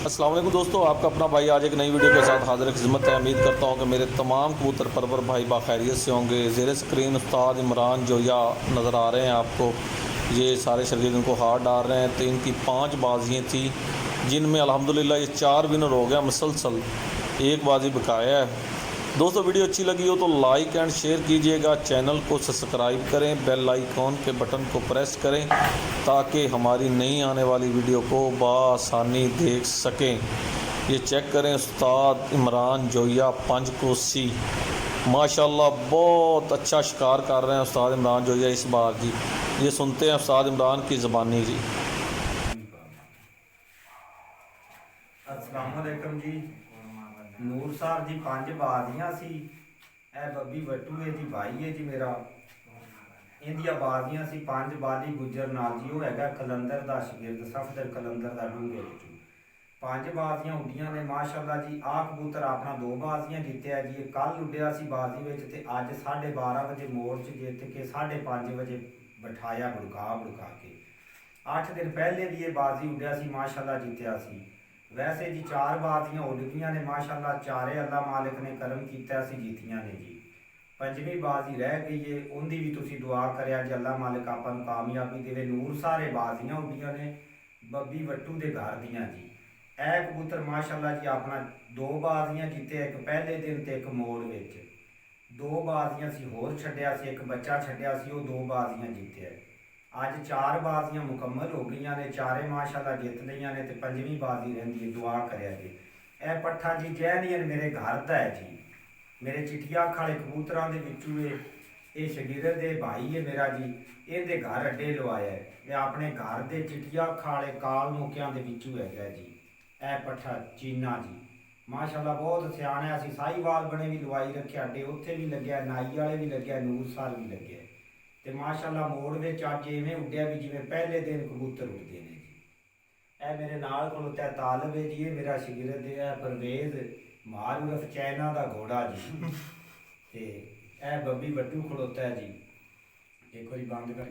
अस्सलाम वालेकुम दोस्तों, आपका अपना भाई आज एक नई वीडियो के साथ हाजिर खिदमत है। उम्मीद करता हूँ कि मेरे तमाम कबूतर परवर भाई बाखैरियत से होंगे। ज़ेर स्क्रीन उस्ताद इमरान जोया नज़र आ रहे हैं आपको। ये सारे शरीर इनको हार डाल रहे हैं। तो इनकी 5 बाजियाँ थी जिनमें अल्हम्दुलिल्लाह ये 4 विनर हो गया मुसलसल, एक बाजी बकाया है। दोस्तों वीडियो अच्छी लगी हो तो लाइक एंड शेयर कीजिएगा, चैनल को सब्सक्राइब करें, बेल आइकॉन के बटन को प्रेस करें ताकि हमारी नई आने वाली वीडियो को बआसानी देख सकें। ये चेक करें, उस्ताद इमरान जोया पंजकोसी माशाल्लाह बहुत अच्छा शिकार कर रहे हैं उस्ताद इमरान जोया इस बार जी। ये सुनते हैं उस्ताद इमरान की ज़बानी जी। अस्सलाम वालेकुम जी। ਨੂਰ ਸਾਹਿਬ ਜੀ 5 ਬਾਜ਼ੀਆਂ ਸੀ। ਇਹ ਬੱਬੀ ਵੱਟੂ ਹੈ ਜੀ, ਭਾਈ ਹੈ ਜੀ ਮੇਰਾ। ਇਹਦੀਆਂ ਬਾਜ਼ੀਆਂ ਸੀ 5 ਬਾਲੀ ਗੁੱਜਰ ਨਾਲ ਜੀ, ਉਹ ਹੈਗਾ ਕਲੰਦਰ ਦਾ ਸ਼ਾਗਿਰਦ, ਸਫਦਰ ਕਲੰਦਰ ਦਾ ਡੂੰਘੇ ਵਿੱਚੋਂ 5 ਬਾਜ਼ੀਆਂ ਉੱਡੀਆਂ ਨੇ ਮਾਸ਼ਾਅੱਲਾ ਜੀ। ਆਹ ਕਬੂਤਰ ਆਪਣਾ 2 ਬਾਜ਼ੀਆਂ ਜਿੱਤਿਆ ਜੀ। ਇਹ ਕੱਲ ਉੱਡਿਆ ਸੀ ਬਾਜ਼ੀ ਵਿੱਚ ਤੇ ਅੱਜ 12:30 ਵਜੇ ਮੋੜ 'ਚ ਜਿੱਤ ਕੇ 5:30 ਵਜੇ ਬਿਠਾਇਆ ਬੜਕਾ ਕੇ। 8 ਦਿਨ ਪਹਿਲੇ ਵੀ ਇਹ ਬਾਜ਼ੀ ਉੱਡਿਆ ਸੀ ਮਾਸ਼ਾਅੱਲਾ, ਜਿੱਤਿਆ ਸੀ। ਵੈਸੇ ਜੀ 4 ਬਾਜ਼ੀਆਂ ਉੱਡ ਗਈਆਂ ਨੇ ਮਾਸ਼ਾਅੱਲਾ, ਚਾਰੇ ਅੱਲਾ ਮਾਲਿਕ ਨੇ ਕਰਮ ਕੀਤਾ ਸੀ, ਜਿੱਤੀਆਂ ਨੇ ਜੀ। 5ਵੀਂ ਬਾਜ਼ੀ ਰਹਿ ਗਈ ਏ, ਉਹਦੀ ਵੀ ਤੁਸੀਂ ਦੁਆ ਕਰਿਆ ਜੀ ਅੱਲਾ ਮਾਲਿਕ ਆਪਾਂ ਨੂੰ ਕਾਮਯਾਬੀ ਦੇਵੇ। ਨੂਰ ਸਾਰੇ ਬਾਜ਼ੀਆਂ ਉੱਡੀਆਂ ਨੇ ਬੱਬੀ ਵੱਟੂ ਦੇ ਘਰ ਦੀਆਂ ਜੀ। ਇਹ ਕਬੂਤਰ ਮਾਸ਼ਾਅੱਲਾ ਜੀ ਆਪਣਾ 2 ਬਾਜ਼ੀਆਂ ਜਿੱਤੇ, ਇੱਕ ਪਹਿਲੇ ਦਿਨ ਤੇ ਇੱਕ ਮੋੜ ਵਿੱਚ। 2 ਬਾਜ਼ੀਆਂ ਸੀ ਹੋਰ ਛੱਡਿਆ ਸੀ, ਇੱਕ ਬੱਚਾ ਛੱਡਿਆ ਸੀ, ਉਹ 2 ਬਾਜ਼ੀਆਂ ਜਿੱਤਿਆ। ਅੱਜ 4 ਬਾਜ਼ੀਆਂ ਮੁਕੰਮਲ ਹੋ ਗਈਆਂ ਨੇ, ਚਾਰੇ ਮਾਸ਼ਾਅੱਲਾ ਜਿੱਤ ਲਈਆਂ ਨੇ ਤੇ 5ਵੀਂ ਬਾਜ਼ੀ ਰਹਿੰਦੀ ਹੈ, ਦੁਆ ਕਰਿਆ ਜੀ। ਇਹ ਪੱਠਾ ਜੀ ਜੈਨੀਅਨ ਮੇਰੇ ਘਰ ਦਾ ਹੈ ਜੀ, ਮੇਰੇ ਚਿੱਟੀਆਂ ਅੱਖ ਵਾਲੇ ਕਬੂਤਰਾਂ ਦੇ ਵਿੱਚੋਂ ਇਹ ਸ਼ਗਿਰਦ ਦੇ ਭਾਈ ਹੈ ਮੇਰਾ ਜੀ। ਇਹਦੇ ਘਰ ਅੱਡੇ ਲਵਾਇਆ ਹੈ, ਇਹ ਆਪਣੇ ਘਰ ਦੇ ਚਿੱਟੀਆਂ ਅੱਖ ਵਾਲੇ ਕਾਲ ਮੌਕਿਆਂ ਦੇ ਵਿੱਚੋਂ ਹੈਗਾ ਜੀ। ਇਹ ਪੱਠਾ ਚੀਨਾ ਜੀ ਮਾਸ਼ਾਅੱਲਾ ਬਹੁਤ ਸਿਆਣਾ ਸੀ। ਸਾਈਵਾਲ ਬਣੇ ਵੀ ਲਵਾਈ ਰੱਖਿਆ, ਅੱਡੇ ਉੱਥੇ ਵੀ ਲੱਗਿਆ, ਨਾਈ ਵਾਲੇ ਵੀ ਲੱਗਿਆ, ਨੂਰ ਸਾਲ ਵੀ ਲੱਗਿਆ ਤੇ ਮਾਸ਼ਾਅੱਲਾ ਮੋੜ ਵਿੱਚ ਅੱਜ ਇਵੇਂ ਉੱਡਿਆ ਵੀ ਜਿਵੇਂ ਪਹਿਲੇ ਦਿਨ ਕਬੂਤਰ ਉੱਡਦੇ ਨੇ ਜੀ। ਇਹ ਮੇਰੇ ਨਾਲ ਖਲੋਤਾ ਤਾਲਬ ਹੈ ਜੀ, ਇਹ ਮੇਰਾ ਸ਼ਾਗਿਰਦ ਹੈ ਪਰਵੇਜ਼ ਮਾਰੂਫ ਚਾਈਨਾ ਦਾ ਘੋੜਾ ਜੀ। ਤੇ ਇਹ ਬੱਬੀ ਵੱਟੂ ਖਲੋਤਾ ਹੈ ਜੀ। ਇੱਕ ਵਾਰੀ ਬੰਦ ਕਰ